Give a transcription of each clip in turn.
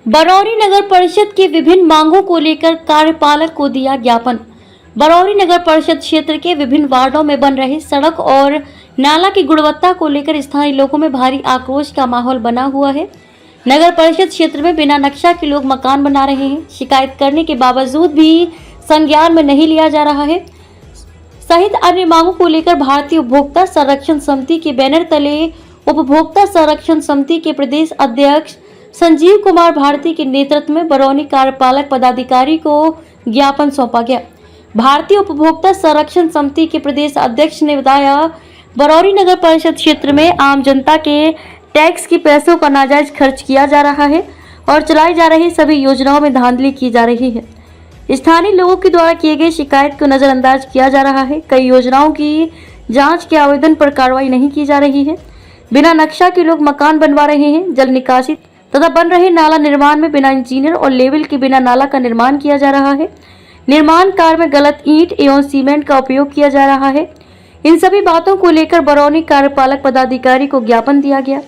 बरौनी नगर परिषद की विभिन्न मांगों को लेकर कार्यपालक को दिया ज्ञापन। बरौनी नगर परिषद क्षेत्र के विभिन्न वार्डों में बन रहे सड़क और नाला की गुणवत्ता को लेकर स्थानीय लोगों में भारी आक्रोश का माहौल बना हुआ है। नगर परिषद क्षेत्र में बिना नक्शा के लोग मकान बना रहे हैं। शिकायत करने के बावजूद भी संज्ञान में नहीं लिया जा रहा है। सहित अन्य मांगों को लेकर भारतीय उपभोक्ता संरक्षण समिति के बैनर तले उपभोक्ता संरक्षण समिति के प्रदेश अध्यक्ष संजीव कुमार भारती के नेतृत्व में बरौनी कार्यपालक पदाधिकारी को ज्ञापन सौंपा गया। भारतीय उपभोक्ता संरक्षण समिति के प्रदेश अध्यक्ष ने बताया, बरौनी नगर परिषद क्षेत्र में आम जनता के टैक्स के पैसों का नाजायज खर्च किया जा रहा है और चलाई जा रही सभी योजनाओं में धांधली की जा रही है। स्थानीय लोगों के द्वारा किए गए शिकायत को नजरअंदाज किया जा रहा है। कई योजनाओं की जांच के आवेदन पर कार्रवाई नहीं की जा रही है। बिना नक्शा के लोग मकान बनवा रहे हैं। जल निकासी तथा बन रहे नाला निर्माण में बिना इंजीनियर और लेवल के बिना नाला का निर्माण किया जा रहा है। निर्माण कार्य में गलत ईंट एवं सीमेंट का उपयोग किया जा रहा है। इन सभी बातों को लेकर बरौनी कार्यपालक पदाधिकारी को ज्ञापन दिया गया।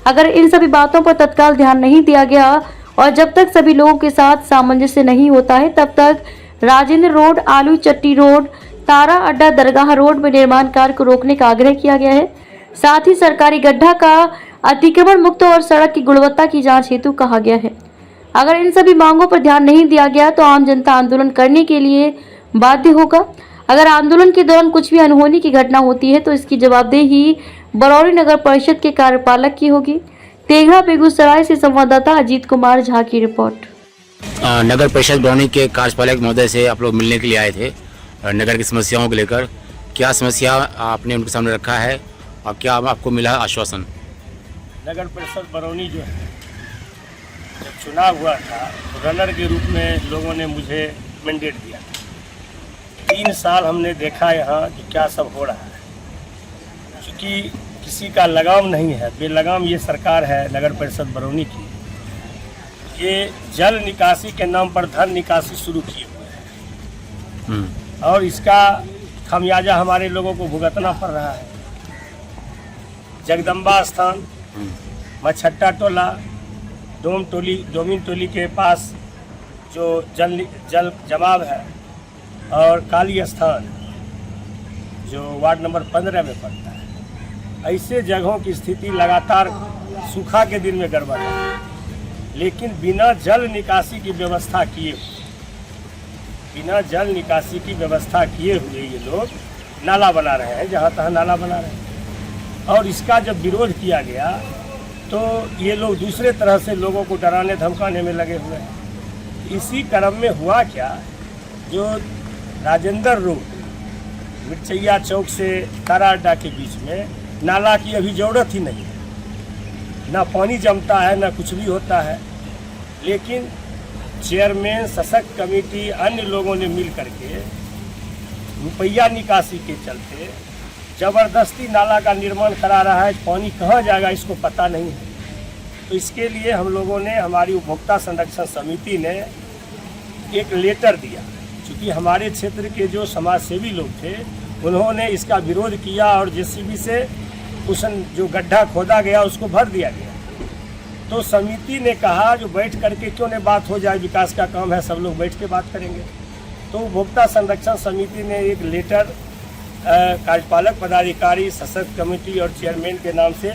अगर इन सभी बातों पर तत्काल ध्यान नहीं दिया गया और जब तक सभी लोगों के साथ सामंजस्य नहीं होता है, तब तक राजेंद्र रोड, आलू चट्टी रोड, तारा अड्डा, दरगाह रोड में निर्माण कार्य को रोकने का आग्रह किया गया है। साथ ही सरकारी गड्ढा का अतिक्रमण मुक्त और सड़क की गुणवत्ता की जांच हेतु कहा गया है। अगर इन सभी मांगों पर ध्यान नहीं दिया गया तो आम जनता आंदोलन करने के लिए बाध्य होगा। अगर आंदोलन के दौरान कुछ भी अनहोनी की घटना होती है तो इसकी जवाबदेही बरौनी नगर परिषद के कार्यपालक की होगी। तेघड़ा बेगूसराय से संवाददाता अजीत कुमार झा की रिपोर्ट। नगर परिषद बरौनी के कार्यपालक महोदय से आप लोग मिलने के लिए आए थे नगर की समस्याओं को लेकर। क्या समस्या आपने उनके सामने रखा है और क्या आपको मिला आश्वासन? नगर परिषद बरौनी जो है, जब चुनाव हुआ था तो रनर के रूप में लोगों ने मुझे मैंडेट दिया। 3 साल हमने देखा यहाँ कि क्या सब हो रहा है। क्योंकि किसी का लगाम नहीं है, बेलगाम ये सरकार है नगर परिषद बरौनी की। ये जल निकासी के नाम पर धन निकासी शुरू किए हुए हैं और इसका खमियाजा हमारे लोगों को भुगतना पड़ रहा है। जगदम्बा स्थान, मछट्टा टोला, डोमिन टोली के पास जो जल जमाव है और काली स्थान जो वार्ड नंबर 15 में पड़ता है, ऐसे जगहों की स्थिति लगातार सूखा के दिन में गड़बड़ है। लेकिन बिना जल निकासी की व्यवस्था किए हुए ये लोग नाला बना रहे हैं, जहाँ तहाँ नाला बना रहे हैं। और इसका जब विरोध किया गया तो ये लोग दूसरे तरह से लोगों को डराने धमकाने में लगे हुए हैं। इसी क्रम में हुआ क्या, जो राजेंद्र रोड मिर्चैया चौक से तारा अड्डा के बीच में नाला की अभी ज़रूरत ही नहीं है। ना पानी जमता है, ना कुछ भी होता है। लेकिन चेयरमैन, सशक्त कमेटी, अन्य लोगों ने मिल करके रुपया निकासी के चलते ज़बरदस्ती नाला का निर्माण करा रहा है। पानी कहाँ जाएगा इसको पता नहीं है। तो इसके लिए हम लोगों ने, हमारी उपभोक्ता संरक्षण समिति ने एक लेटर दिया। क्योंकि हमारे क्षेत्र के जो समाज सेवी लोग थे उन्होंने इसका विरोध किया और जेसीबी से उस जो गड्ढा खोदा गया उसको भर दिया गया। तो समिति ने कहा जो बैठ करके क्यों न बात हो जाए, विकास का काम है, सब लोग बैठ के बात करेंगे। तो उपभोक्ता संरक्षण समिति ने एक लेटर कार्यपालक पदाधिकारी, सशक्त कमेटी और चेयरमैन के नाम से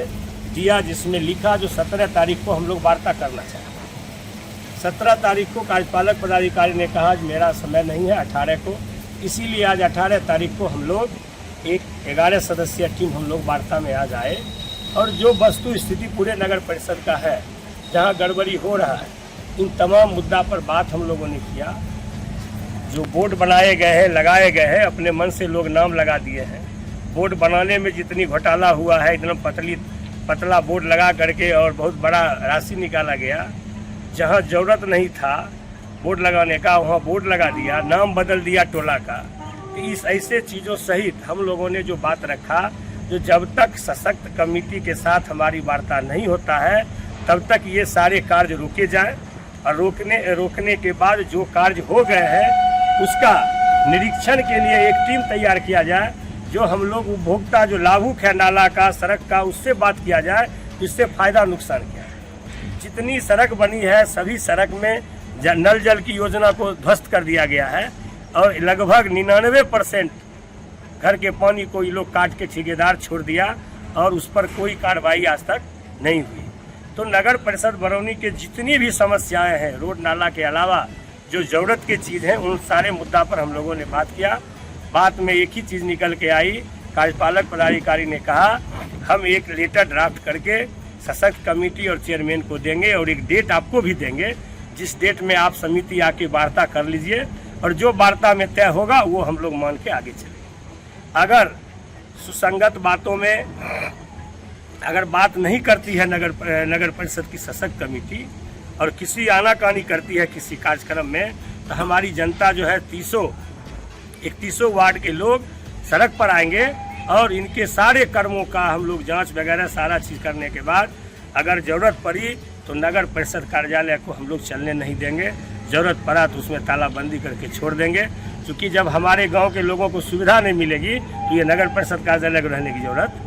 दिया, जिसमें लिखा जो 17 तारीख को हम लोग वार्ता करना चाहते हैं। 17 तारीख को कार्यपालक पदाधिकारी ने कहा मेरा समय नहीं है 18 को, इसीलिए आज 18 तारीख को हम लोग एक 11 सदस्यीय टीम हम लोग वार्ता में आ जाए और जो वस्तु स्थिति पूरे नगर परिषद का है, जहां गड़बड़ी हो रहा है, इन तमाम मुद्दा पर बात हम लोगों ने किया। जो बोर्ड बनाए गए हैं, लगाए गए हैं, अपने मन से लोग नाम लगा दिए हैं। बोर्ड बनाने में जितनी घोटाला हुआ है, एकदम पतला बोर्ड लगा करके और बहुत बड़ा राशि निकाला गया। जहां ज़रूरत नहीं था बोर्ड लगाने का, वहां बोर्ड लगा दिया, नाम बदल दिया टोला का। इस ऐसे चीज़ों सहित हम लोगों ने जो बात रखा, जो जब तक सशक्त कमेटी के साथ हमारी वार्ता नहीं होता है तब तक ये सारे कार्य रोके जाएं और रोकने के बाद जो कार्य हो गए हैं उसका निरीक्षण के लिए एक टीम तैयार किया जाए। जो हम लोग उपभोक्ता जो लाभुक है नाला का, सड़क का, उससे बात किया जाए, इससे फ़ायदा नुकसान क्या है। जितनी सड़क बनी है सभी सड़क में नल जल की योजना को ध्वस्त कर दिया गया है और लगभग 99% घर के पानी को ये लोग काट के ठेकेदार छोड़ दिया और उस पर कोई कार्रवाई आज तक नहीं हुई। तो नगर परिषद बरौनी के जितनी भी समस्याएं हैं रोड नाला के अलावा जो ज़रूरत की चीज़ हैं उन सारे मुद्दा पर हम लोगों ने बात किया। बात में एक ही चीज़ निकल के आई, कार्यपालक पदाधिकारी ने कहा हम एक लेटर ड्राफ्ट करके सशक्त कमेटी और चेयरमैन को देंगे और एक डेट आपको भी देंगे जिस डेट में आप समिति आके वार्ता कर लीजिए और जो वार्ता में तय होगा वो हम लोग मान के आगे चलेंगे। अगर सुसंगत बातों में अगर बात नहीं करती है नगर परिषद की सशक्त कमेटी और किसी आनाकानी करती है किसी कार्यक्रम में तो हमारी जनता जो है 31 वार्ड के लोग सड़क पर आएंगे और इनके सारे कर्मों का हम लोग जांच वगैरह सारा चीज़ करने के बाद अगर ज़रूरत पड़ी तो नगर परिषद कार्यालय को हम लोग चलने नहीं देंगे। ज़रूरत पड़ा तो उसमें तालाबंदी करके छोड़ देंगे, क्योंकि जब हमारे गांव के लोगों को सुविधा नहीं मिलेगी तो ये नगर परिषद कार्यालय को रहने की ज़रूरत